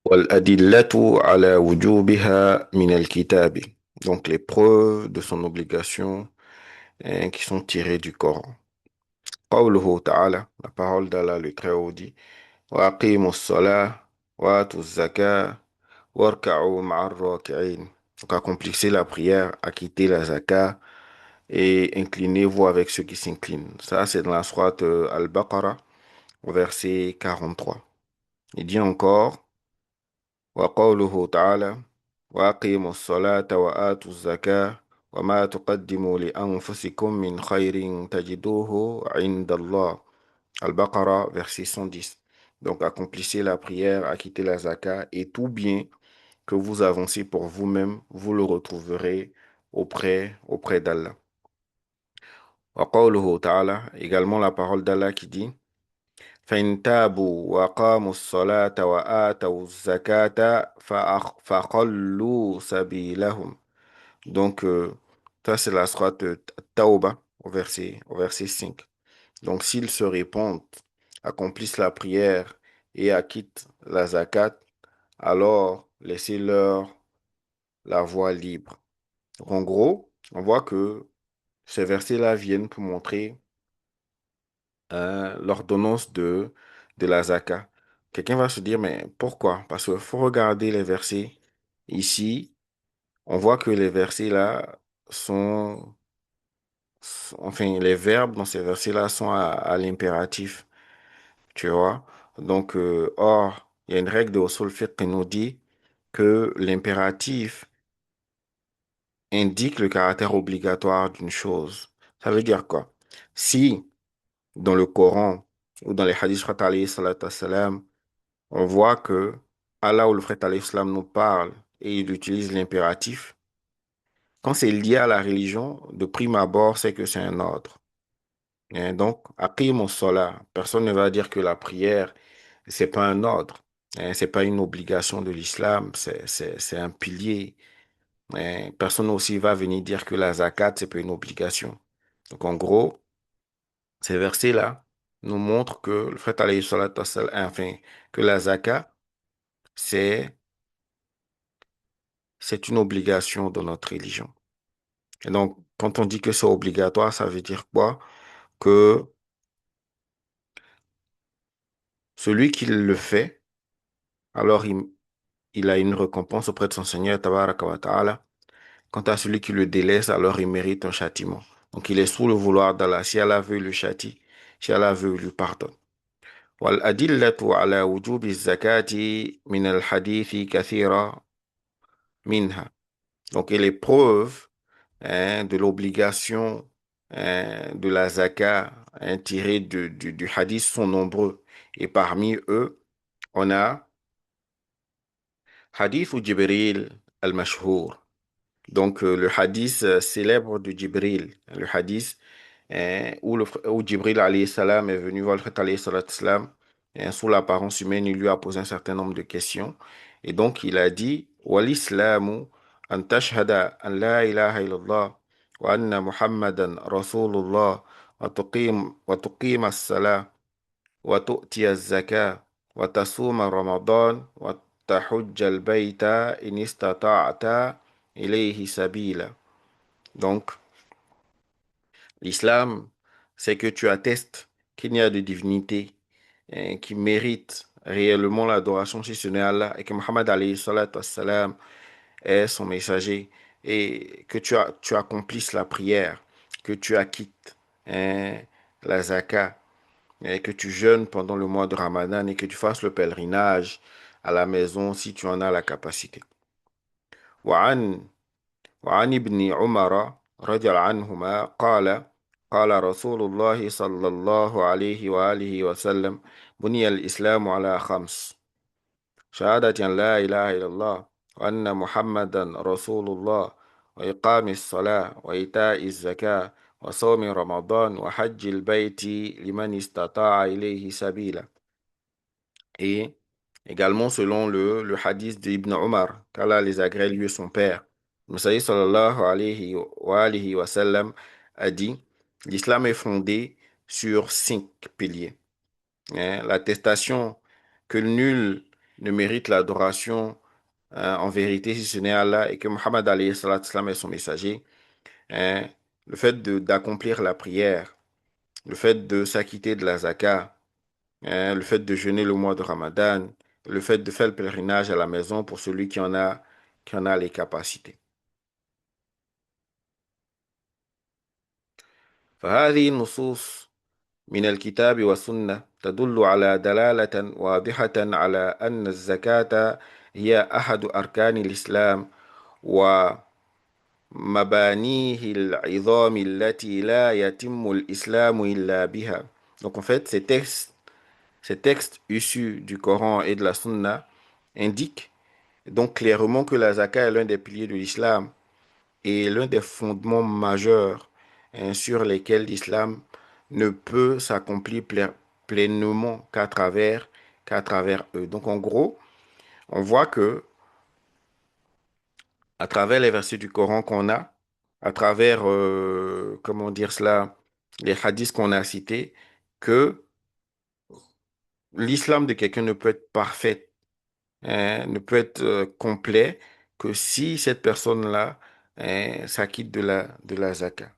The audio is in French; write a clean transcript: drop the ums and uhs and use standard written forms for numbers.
والأدلة على وجوبها من الكتاب. Donc les preuves de son obligation qui sont tirées du Coran. قوله تعالى, la parole d'Allah le Très-Haut dit وأقيموا الصلاة وآتوا الزكاة واركعوا مع الراكعين. Donc accomplissez la prière, acquittez la zakat et inclinez-vous avec ceux qui s'inclinent. Ça c'est dans la sourate Al-Baqarah, au verset 43. Il dit encore وقوله تعالى وأقيموا الصلاة وآتوا الزكاة وما تقدموا لأنفسكم من خير تجدوه عند الله. Al-Baqarah, verset 110. Donc, accomplissez la prière, acquittez la zakat et tout bien que vous avancez pour vous-même, vous le retrouverez auprès d'Allah. وقوله تعالى, également la parole d'Allah qui dit فإن تابوا وأقاموا الصلاة وآتوا الزكاة فخلوا سبيلهم. Donc, ça, c'est la sourate Tauba au verset 5. Donc, s'ils se répandent, accomplissent la prière et acquittent la zakat, alors laissez-leur la voie libre. Donc, en gros, on voit que ces versets-là viennent pour montrer l'ordonnance de la zakat. Quelqu'un va se dire, mais pourquoi? Parce qu'il faut regarder les versets. Ici, on voit que les versets là sont, enfin, les verbes dans ces versets-là sont à l'impératif, tu vois. Donc, or, il y a une règle de Usul Fiqh qui nous dit que l'impératif indique le caractère obligatoire d'une chose. Ça veut dire quoi? Si dans le Coran ou dans les hadiths du prophète alayhi salatu wassalam, on voit que Allah ou le prophète alayhi salam nous parle et il utilise l'impératif, quand c'est lié à la religion, de prime abord, c'est que c'est un ordre. Et donc, aqimus salat, personne ne va dire que la prière, c'est pas un ordre, hein, c'est pas une obligation de l'islam, c'est un pilier. Hein. Personne aussi va venir dire que la zakat, c'est pas une obligation. Donc, en gros, ces versets-là nous montrent que le prophète alayhi salatu wassalam, enfin, que la zakat, c'est, c'est une obligation de notre religion. Et donc, quand on dit que c'est obligatoire, ça veut dire quoi? Que celui qui le fait, alors il a une récompense auprès de son Seigneur, Tabaraka wa Ta'ala. Quant à celui qui le délaisse, alors il mérite un châtiment. Donc, il est sous le vouloir d'Allah. Si Allah veut, il le châtie. Si Allah veut, il lui pardonne. والأدلة على وجوب الزكاة من الحديث كثيرة منها. Donc, et les preuves de l'obligation de la zakat tirées du hadith sont nombreux. Et parmi eux, on a Hadith Jibril al-Mashhour. Donc, le hadith célèbre de Jibril, le hadith où Jibril alayhi salam est venu voir le prophète alayhi salatu salam, sous l'apparence humaine, il lui a posé un certain nombre de questions. Et donc, il a dit, Wal-Islamu an tashhada an la ilaha illallah wa anna Muhammadan Rasulullah wa tuqim as-salah wa tu'ti az-zakah wa tasuma Ramadan wa tahujja al-bayta in istata'ta ilayhi sabila. Donc, l'islam, c'est que tu attestes qu'il n'y a de divinité qui mérite réellement l'adoration si ce n'est Allah et que Muhammad alayhi salatu wassalam est son messager et que tu accomplisses la prière, que tu acquittes hein, la zakat et que tu jeûnes pendant le mois de Ramadan et que tu fasses le pèlerinage à la maison si tu en as la capacité. وعن وعن ابن عمر رضي الله عنهما قال رسول الله صلى الله عليه وآله وسلم بني الإسلام على خمس شهادة أن لا إله إلا الله وأن محمدا رسول الله وإقام الصلاة وإيتاء الزكاة وصوم رمضان وحج البيت لمن استطاع إليه سبيلا. Et également selon le hadith d'Ibn Omar, qu'Allah les agrée lui et son père, le Messager sallallahu alayhi wa sallam a dit, l'islam est fondé sur 5 piliers. Hein, l'attestation que nul ne mérite l'adoration en vérité si ce n'est Allah et que Muhammad alayhi salatu salam est son messager, hein, le fait d'accomplir la prière, le fait de s'acquitter de la zakat, hein, le fait de jeûner le mois de Ramadan, le fait de faire le pèlerinage à la maison pour celui qui en a les capacités. فهذه النصوص من الكتاب والسنة تدل على دلالة واضحة على أن الزكاة هي أحد أركان الإسلام ومبانيه العظام التي لا يتم الإسلام إلا بها. Donc en fait, ces textes issus du Coran et de la Sunna indiquent donc clairement que la zakat est l'un des piliers de l'islam et l'un des fondements majeurs sur lesquels l'islam ne peut s'accomplir pleinement qu'à travers eux. Donc en gros, on voit que à travers les versets du Coran qu'on a, à travers, comment dire cela, les hadiths qu'on a cités, que l'islam de quelqu'un ne peut être parfait, hein, ne peut être complet que si cette personne-là, hein, s'acquitte de la zakat.